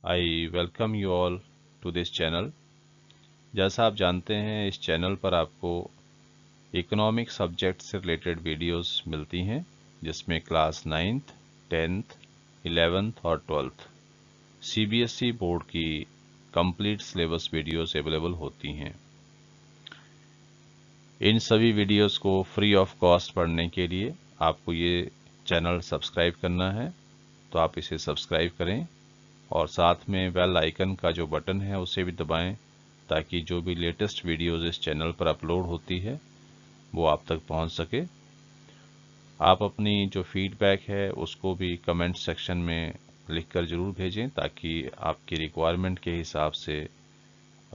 I welcome you all to this channel. जैसा आप जानते हैं, इस चैनल पर आपको इकोनॉमिक सब्जेक्ट से रिलेटेड वीडियोस मिलती हैं, जिसमें क्लास 9th, 10th, 11th और 12th सीबीएसई बोर्ड की कंप्लीट सिलेबस वीडियोस अवेलेबल होती हैं। इन सभी वीडियोस को फ्री ऑफ कॉस्ट पढ़ने के लिए आपको ये चैनल सब्सक्राइब करना है, तो आप इसे सब्सक्राइब करें और साथ में बेल आइकन का जो बटन है उसे भी दबाएं, ताकि जो भी लेटेस्ट वीडियोस इस चैनल पर अपलोड होती है वो आप तक पहुंच सके। आप अपनी जो फीडबैक है उसको भी कमेंट सेक्शन में लिखकर ज़रूर भेजें, ताकि आपकी रिक्वायरमेंट के हिसाब से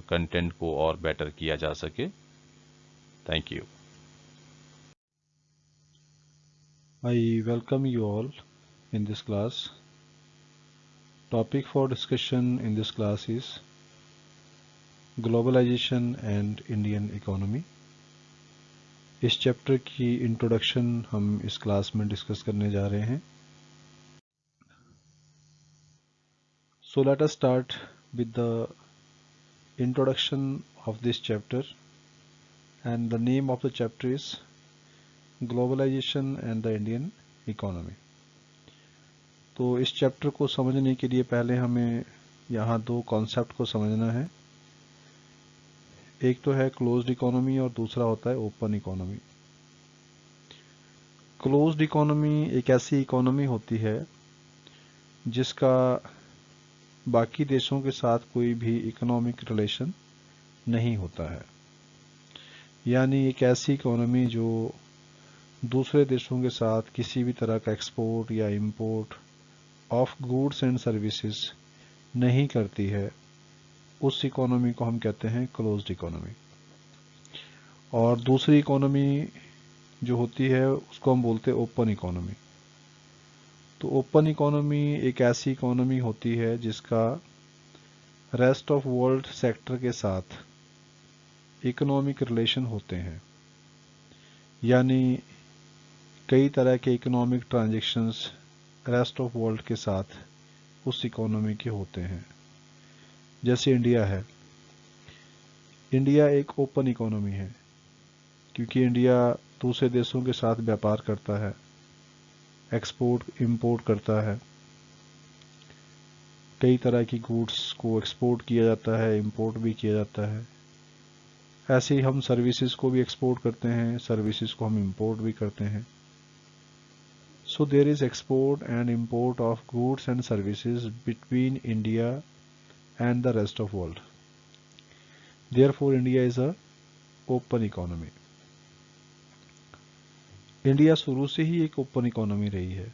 कंटेंट को और बेटर किया जा सके। Thank you. I welcome you all in this class. Topic for discussion in this class is globalization and Indian economy. इस चैप्टर की इंट्रोडक्शन हम इस क्लास में डिस्कस करने जा रहे हैं. So let us start with the introduction of this chapter, and the name of the chapter is globalization and the Indian economy. तो इस चैप्टर को समझने के लिए पहले हमें यहाँ दो कॉन्सेप्ट को समझना है. एक तो है क्लोज्ड इकोनॉमी और दूसरा होता है ओपन इकोनॉमी. क्लोज्ड इकोनॉमी एक ऐसी इकोनॉमी होती है जिसका बाकी देशों के साथ कोई भी इकोनॉमिक रिलेशन नहीं होता है. यानी एक ऐसी इकोनॉमी जो दूसरे देशों के साथ किसी भी तरह का एक्सपोर्ट या import of goods and services नहीं करती है, उस इकोनॉमी को हम कहते हैं क्लोज्ड इकोनॉमी. और दूसरी इकोनॉमी जो होती है उसको हम बोलते हैं ओपन इकोनॉमी. तो ओपन इकोनॉमी एक ऐसी इकोनॉमी होती है जिसका रेस्ट ऑफ वर्ल्ड सेक्टर के साथ इकोनॉमिक रिलेशन होते हैं. यानी कई तरह के economic transactions rest of world के साथ उस इकोनॉमी के होते हैं. जैसे इंडिया है. इंडिया एक ओपन इकोनॉमी है क्योंकि इंडिया दूसरे देशों के साथ व्यापार करता है, एक्सपोर्ट इंपोर्ट करता है. कई तरह की गुड्स को एक्सपोर्ट किया जाता है, इंपोर्ट भी किया जाता है. ऐसे ही हम सर्विसेज को भी एक्सपोर्ट करते हैं, सर्विसेज को हम इंपोर्ट भी करते हैं. So there is export and import of goods and services between India and the rest of world. Therefore India is a open economy. India शुरू से ही एक ओपन इकोनॉमी रही है.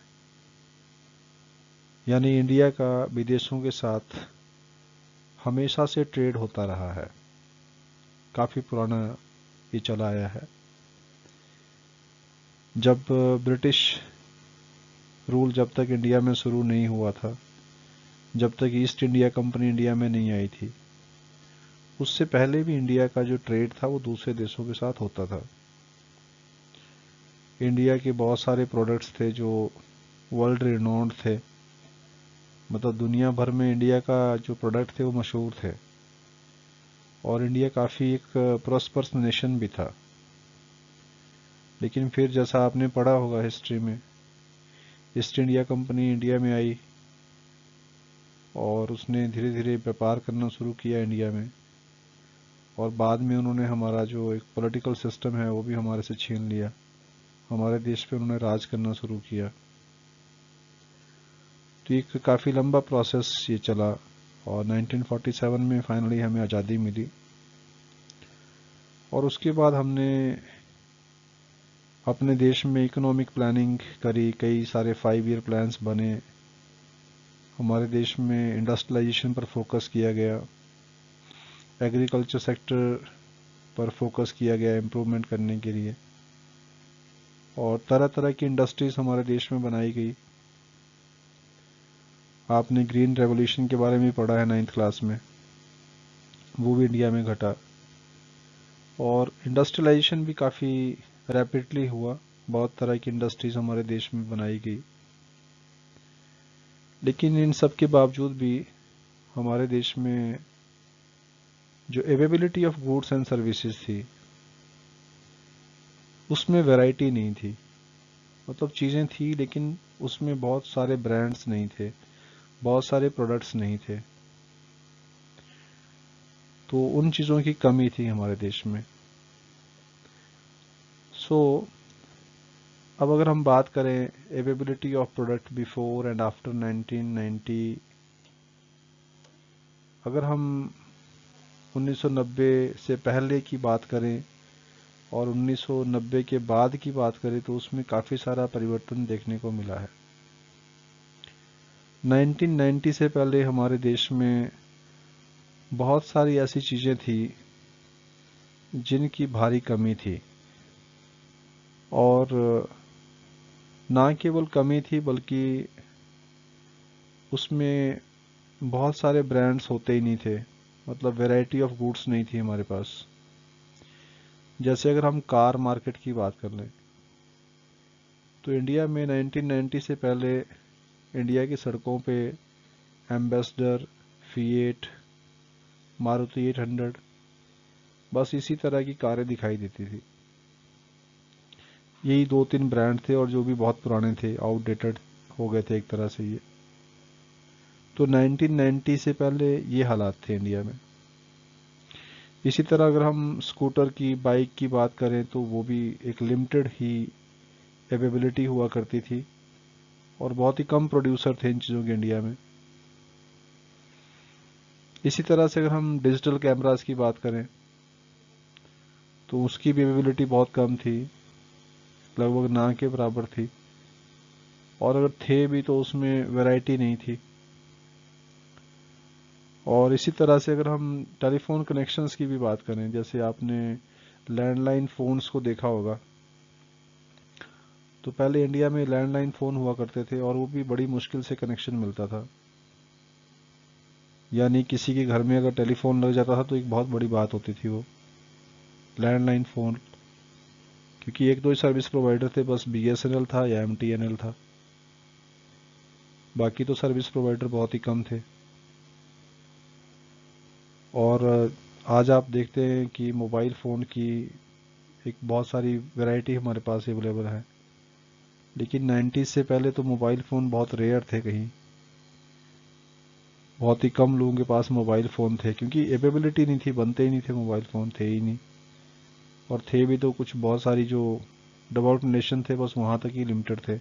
यानी इंडिया का विदेशों के साथ हमेशा से ट्रेड होता रहा है. काफ़ी पुराना ये चला आया है. जब ब्रिटिश रूल जब तक इंडिया में शुरू नहीं हुआ था, जब तक ईस्ट इंडिया कंपनी इंडिया में नहीं आई थी, उससे पहले भी इंडिया का जो ट्रेड था वो दूसरे देशों के साथ होता था. इंडिया के बहुत सारे प्रोडक्ट्स थे जो वर्ल्ड रिनोन्ड थे. मतलब दुनिया भर में इंडिया का जो प्रोडक्ट थे वो मशहूर थे. और इंडिया काफ़ी एक प्रॉस्पर्स नेशन भी था. लेकिन फिर जैसा आपने पढ़ा होगा हिस्ट्री में, ईस्ट इंडिया कंपनी इंडिया में आई और उसने धीरे धीरे व्यापार करना शुरू किया इंडिया में. और बाद में उन्होंने हमारा जो एक पॉलिटिकल सिस्टम है वो भी हमारे से छीन लिया. हमारे देश पे उन्होंने राज करना शुरू किया. तो एक काफ़ी लंबा प्रोसेस ये चला और 1947 में फाइनली हमें आज़ादी मिली. और उसके बाद हमने अपने देश में इकोनॉमिक प्लानिंग करी. कई सारे 5 ईयर प्लान्स बने. हमारे देश में इंडस्ट्रियलाइजेशन पर फोकस किया गया, एग्रीकल्चर सेक्टर पर फोकस किया गया इम्प्रूवमेंट करने के लिए. और तरह तरह की इंडस्ट्रीज हमारे देश में बनाई गई. आपने ग्रीन रेवोल्यूशन के बारे में पढ़ा है 9th क्लास में, वो भी इंडिया में घटा. और इंडस्ट्रियलाइजेशन भी काफ़ी रैपिडली हुआ. बहुत तरह की इंडस्ट्रीज हमारे देश में बनाई गई. लेकिन इन सब के बावजूद भी हमारे देश में जो availability of goods and services थी उसमें वैरायटी नहीं थी। मतलब चीज़ें थी लेकिन उसमें बहुत सारे ब्रांड्स नहीं थे, बहुत सारे प्रोडक्ट्स नहीं थे। तो उन चीज़ों की कमी थी हमारे देश में। सो अब अगर हम बात करें availability of product before and after 1990, अगर हम 1990 से पहले की बात करें और 1990 के बाद की बात करें तो उसमें काफ़ी सारा परिवर्तन देखने को मिला है। 1990 से पहले हमारे देश में बहुत सारी ऐसी चीज़ें थी जिनकी भारी कमी थी, और ना केवल कमी थी बल्कि उसमें बहुत सारे ब्रांड्स होते ही नहीं थे। मतलब वैरायटी ऑफ गुड्स नहीं थी हमारे पास। जैसे अगर हम कार मार्केट की बात कर लें तो इंडिया में 1990 से पहले इंडिया की सड़कों पे एम्बेसडर, फिएट, मारुति 800, बस इसी तरह की कारें दिखाई देती थी। यही दो तीन ब्रांड थे और जो भी बहुत पुराने थे, आउटडेटेड हो गए थे एक तरह से ये। तो 1990 से पहले ये हालात थे इंडिया में। इसी तरह अगर हम स्कूटर की, बाइक की बात करें तो वो भी एक लिमिटेड ही अवेलेबिलिटी हुआ करती थी और बहुत ही कम प्रोड्यूसर थे इन चीज़ों के इंडिया में। इसी तरह से अगर हम डिजिटल कैमरास की बात करें तो उसकी भी अवेलेबिलिटी बहुत कम थी, लगभग ना के बराबर थी, और अगर थे भी तो उसमें वैरायटी नहीं थी। और इसी तरह से अगर हम टेलीफोन कनेक्शंस की भी बात करें, जैसे आपने लैंडलाइन फ़ोन्स को देखा होगा, तो पहले इंडिया में लैंडलाइन फ़ोन हुआ करते थे और वो भी बड़ी मुश्किल से कनेक्शन मिलता था। यानी किसी के घर में अगर टेलीफोन लग जाता था तो एक बहुत बड़ी बात होती थी वो लैंडलाइन फ़ोन, क्योंकि एक दो ही सर्विस प्रोवाइडर थे, बस बीएसएनएल था या एमटीएनएल था, बाकी तो सर्विस प्रोवाइडर बहुत ही कम थे। और आज आप देखते हैं कि मोबाइल फ़ोन की एक बहुत सारी वैरायटी हमारे पास अवेलेबल है, लेकिन 90s से पहले तो मोबाइल फ़ोन बहुत रेयर थे, कहीं बहुत ही कम लोगों के पास मोबाइल फ़ोन थे, क्योंकि अवेलेबिलिटी नहीं थी, बनते ही नहीं थे, मोबाइल फ़ोन थे ही नहीं। और थे भी तो कुछ बहुत सारी जो डेवलप्ड नेशन थे बस वहाँ तक ही लिमिटेड थे,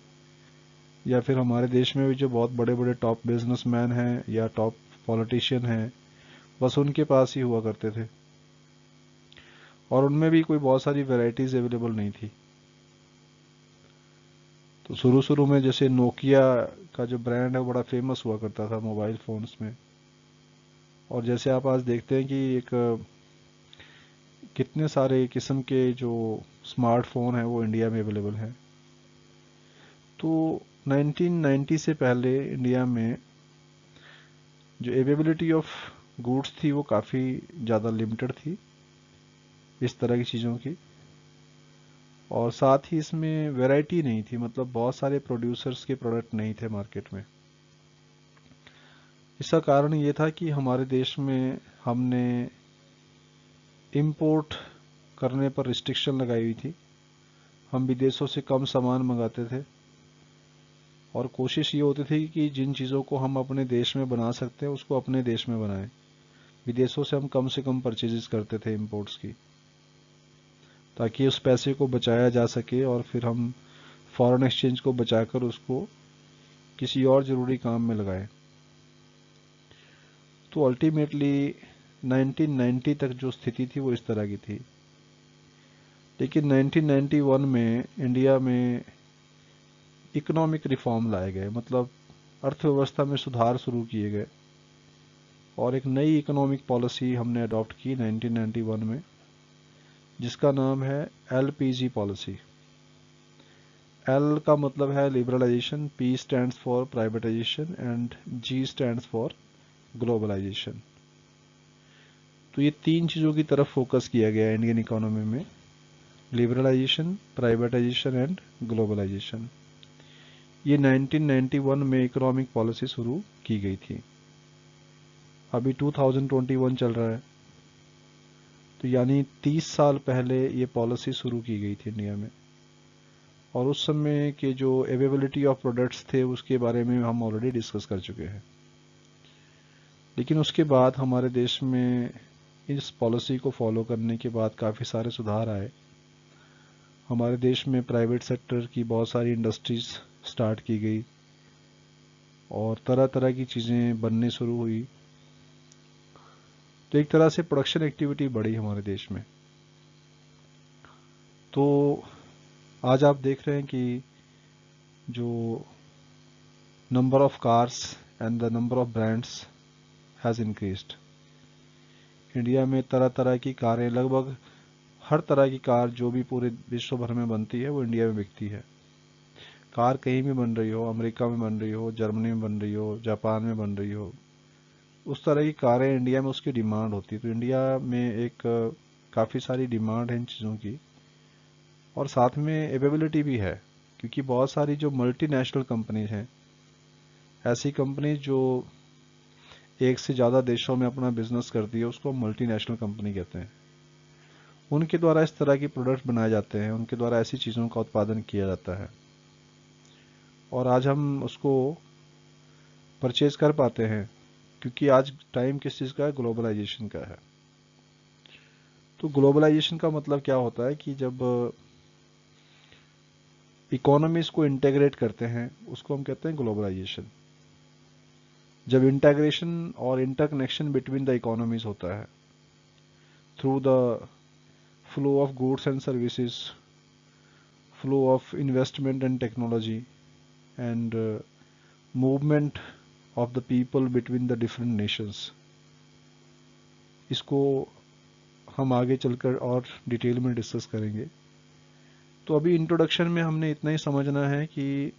या फिर हमारे देश में भी जो बहुत बड़े बड़े टॉप बिजनेसमैन हैं या टॉप पॉलिटिशियन हैं बस उनके पास ही हुआ करते थे, और उनमें भी कोई बहुत सारी वैरायटीज़ अवेलेबल नहीं थी। तो शुरू शुरू में जैसे नोकिया का जो ब्रांड है वो बड़ा फेमस हुआ करता था मोबाइल फ़ोन्स में, और जैसे आप आज देखते हैं कि एक कितने सारे किस्म के जो स्मार्टफोन हैं वो इंडिया में अवेलेबल हैं। तो 1990 से पहले इंडिया में जो अवेलेबिलिटी ऑफ गुड्स थी वो काफ़ी ज़्यादा लिमिटेड थी इस तरह की चीज़ों की, और साथ ही इसमें वैरायटी नहीं थी, मतलब बहुत सारे प्रोड्यूसर्स के प्रोडक्ट नहीं थे मार्केट में। इसका कारण ये था कि हमारे देश में हमने इंपोर्ट करने पर रिस्ट्रिक्शन लगाई हुई थी। हम विदेशों से कम सामान मंगाते थे और कोशिश ये होती थी कि जिन चीज़ों को हम अपने देश में बना सकते हैं उसको अपने देश में बनाएं। विदेशों से हम कम परचेजेस करते थे इंपोर्ट्स की, ताकि उस पैसे को बचाया जा सके और फिर हम फॉरेन एक्सचेंज को बचाकर उसको किसी और ज़रूरी काम में लगाएं। तो अल्टीमेटली 1990 तक जो स्थिति थी वो इस तरह की थी, लेकिन 1991 में इंडिया में इकोनॉमिक रिफॉर्म लाए गए, मतलब अर्थव्यवस्था में सुधार शुरू किए गए, और एक नई इकोनॉमिक पॉलिसी हमने अडॉप्ट की 1991 में, जिसका नाम है एलपीजी पॉलिसी। एल का मतलब है liberalisation, P stands for privatisation and G stands for globalisation. तो ये तीन चीज़ों की तरफ फोकस किया गया है इंडियन इकोनॉमी में, लिबरलाइजेशन, प्राइवेटाइजेशन एंड ग्लोबलाइजेशन। ये 1991 में इकोनॉमिक पॉलिसी शुरू की गई थी। अभी 2021 चल रहा है, तो यानी 30 साल पहले ये पॉलिसी शुरू की गई थी इंडिया में। और उस समय के जो अवेलेबिलिटी ऑफ प्रोडक्ट्स थे उसके बारे में हम ऑलरेडी डिस्कस कर चुके हैं। लेकिन उसके बाद हमारे देश में इस पॉलिसी को फॉलो करने के बाद काफ़ी सारे सुधार आए। हमारे देश में प्राइवेट सेक्टर की बहुत सारी इंडस्ट्रीज स्टार्ट की गई और तरह तरह की चीज़ें बनने शुरू हुई। तो एक तरह से प्रोडक्शन एक्टिविटी बढ़ी हमारे देश में। तो आज आप देख रहे हैं कि जो number of cars and the number of brands has increased. India में तरह तरह की कारें, लगभग हर तरह की कार जो भी पूरे विश्व भर में बनती है वो इंडिया में बिकती है। कार कहीं भी बन रही हो, अमेरिका में बन रही हो, जर्मनी में बन रही हो, जापान में बन रही हो, उस तरह की कारें इंडिया में उसकी डिमांड होती है। तो इंडिया में एक काफ़ी सारी डिमांड है इन चीज़ों की, और साथ में अवेलेबिलिटी भी है, क्योंकि बहुत सारी जो मल्टीनेशनल कंपनीज हैं, ऐसी कंपनी जो एक से ज़्यादा देशों में अपना बिजनेस करती है, उसको मल्टीनेशनल कंपनी कहते हैं। उनके द्वारा इस तरह की प्रोडक्ट्स बनाए जाते हैं, उनके द्वारा ऐसी चीज़ों का उत्पादन किया जाता है, और आज हम उसको परचेज कर पाते हैं, क्योंकि आज टाइम किस चीज़ का है, ग्लोबलाइजेशन का है। तो ग्लोबलाइजेशन का मतलब क्या होता है कि जब इकोनॉमीज को इंटेग्रेट करते हैं उसको हम कहते हैं ग्लोबलाइजेशन। जब इंटेग्रेशन और इंटरकनेक्शन बिटवीन द इकोनॉमीज होता है through the flow of goods and services, flow of investment and technology, and movement of the people between the different Nations, इसको हम आगे चलकर और डिटेल में डिस्कस करेंगे। तो अभी इंट्रोडक्शन में हमने इतना ही समझना है कि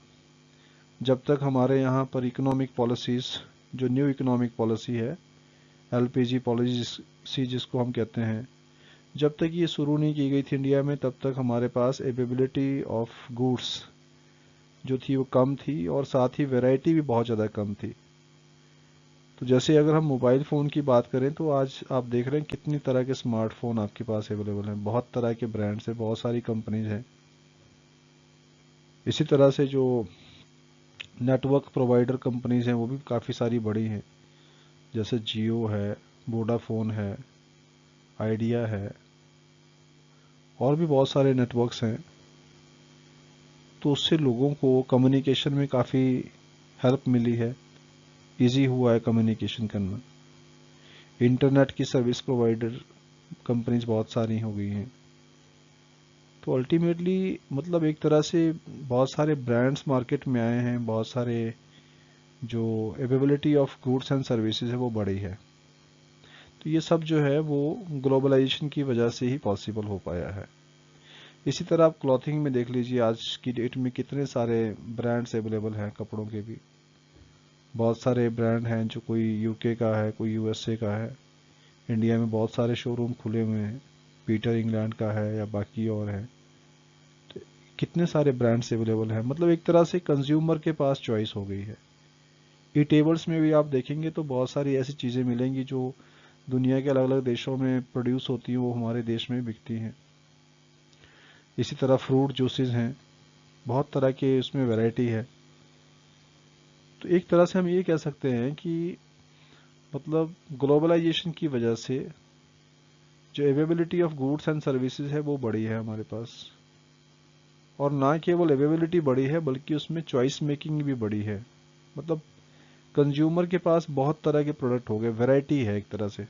जब तक हमारे यहाँ पर इकोनॉमिक पॉलिसीज़, जो न्यू इकोनॉमिक पॉलिसी है, एलपीजी पॉलिसी जिसको हम कहते हैं, जब तक ये शुरू नहीं की गई थी इंडिया में, तब तक हमारे पास अवेलेबिलिटी ऑफ गुड्स जो थी वो कम थी, और साथ ही वैरायटी भी बहुत ज़्यादा कम थी। तो जैसे अगर हम मोबाइल फ़ोन की बात करें तो आज आप देख रहे हैं कितनी तरह के स्मार्टफोन आपके पास अवेलेबल हैं, बहुत तरह के ब्रांड्स हैं, बहुत सारी कंपनीज हैं। इसी तरह से जो नेटवर्क प्रोवाइडर कंपनीज हैं वो भी काफ़ी सारी बड़ी हैं, जैसे जियो है, वोडाफोन है, आइडिया है, और भी बहुत सारे नेटवर्क्स हैं। तो उससे लोगों को कम्युनिकेशन में काफ़ी हेल्प मिली है, इजी हुआ है कम्युनिकेशन करना। इंटरनेट की सर्विस प्रोवाइडर कंपनीज बहुत सारी हो गई हैं। तो अल्टीमेटली मतलब एक तरह से बहुत सारे ब्रांड्स मार्केट में आए हैं, बहुत सारे जो availability of goods and services है वो बढ़ी है। तो ये सब जो है वो ग्लोबलाइजेशन की वजह से ही पॉसिबल हो पाया है। इसी तरह आप क्लॉथिंग में देख लीजिए, आज की डेट में कितने सारे ब्रांड्स अवेलेबल हैं, कपड़ों के भी बहुत सारे ब्रांड हैं, जो कोई यूके का है, कोई यूएसए का है। इंडिया में बहुत सारे शोरूम खुले हुए हैं, पीटर इंग्लैंड का है या बाकी और है। तो कितने सारे ब्रांड्स अवेलेबल हैं, मतलब एक तरह से कंज्यूमर के पास चॉइस हो गई है। ई टेबल्स में भी आप देखेंगे तो बहुत सारी ऐसी चीज़ें मिलेंगी जो दुनिया के अलग अलग देशों में प्रोड्यूस होती हैं, वो हमारे देश में बिकती हैं। इसी तरह फ्रूट जूसेस हैं, बहुत तरह के उसमें वैरायटी है। तो एक तरह से हम ये कह सकते हैं कि मतलब ग्लोबलाइजेशन की वजह से जो availability of goods and services है वो बढ़ी है हमारे पास, और ना केवल अवेलेबिलिटी बढ़ी है बल्कि उसमें चॉइस मेकिंग भी बढ़ी है। मतलब कंज्यूमर के पास बहुत तरह के प्रोडक्ट हो गए, वैरायटी है एक तरह से।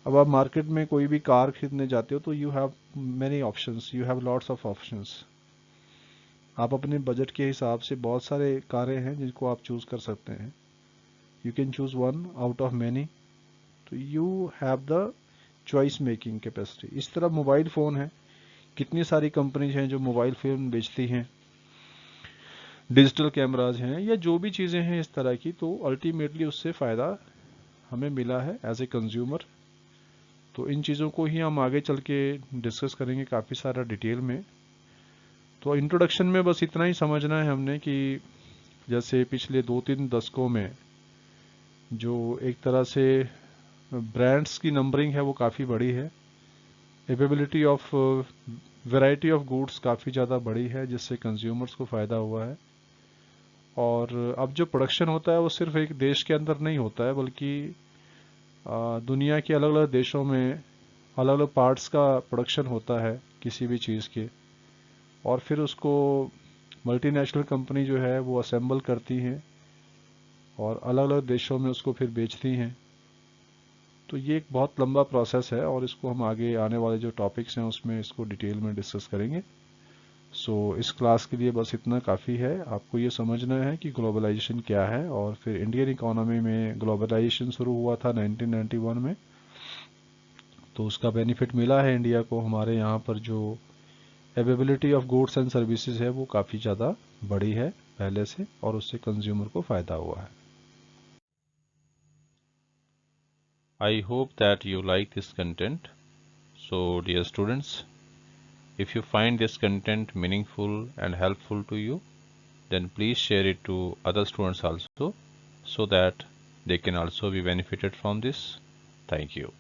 अब आप मार्केट में कोई भी कार खरीदने जाते हो तो you have many options, you have lots of options. आप अपने बजट के हिसाब से बहुत सारे कारें हैं जिनको आप चूज़ कर सकते हैं। You can choose one out of many, तो you have the choice making capacity. इस तरह मोबाइल फ़ोन है, कितनी सारी कंपनीज हैं जो मोबाइल फ़ोन बेचती हैं, डिजिटल कैमराज हैं, या जो भी चीज़ें हैं इस तरह की। तो अल्टीमेटली उससे फ़ायदा हमें मिला है एज ए कंज्यूमर। तो इन चीज़ों को ही हम आगे चल के डिस्कस करेंगे काफ़ी सारा डिटेल में। तो इंट्रोडक्शन में बस इतना ही समझना है हमने कि जैसे पिछले 2-3 दशकों में जो एक तरह से ब्रांड्स की नंबरिंग है वो काफ़ी बड़ी है। Availability of variety of goods काफ़ी ज़्यादा बड़ी है, जिससे कंज्यूमर्स को फ़ायदा हुआ है। और अब जो प्रोडक्शन होता है वो सिर्फ एक देश के अंदर नहीं होता है, बल्कि दुनिया के अलग अलग देशों में अलग अलग पार्ट्स का प्रोडक्शन होता है किसी भी चीज़ के, और फिर उसको मल्टीनेशनल कंपनी जो है वो असेंबल करती हैं और अलग अलग देशों में उसको फिर बेचती हैं। तो ये एक बहुत लंबा प्रोसेस है, और इसको हम आगे आने वाले जो टॉपिक्स हैं उसमें इसको डिटेल में डिस्कस करेंगे। सो इस क्लास के लिए बस इतना काफ़ी है। आपको ये समझना है कि ग्लोबलाइजेशन क्या है, और फिर इंडियन इकोनॉमी में ग्लोबलाइजेशन शुरू हुआ था 1991 में, तो उसका बेनिफिट मिला है इंडिया को। हमारे यहाँ पर जो availability of goods and services है वो काफ़ी ज़्यादा बड़ी है पहले से, और उससे कंज्यूमर को फ़ायदा हुआ है। I hope that you like this content. So, dear students, if you find this content meaningful and helpful to you, then please share it to other students also, so that they can also be benefited from this. Thank you.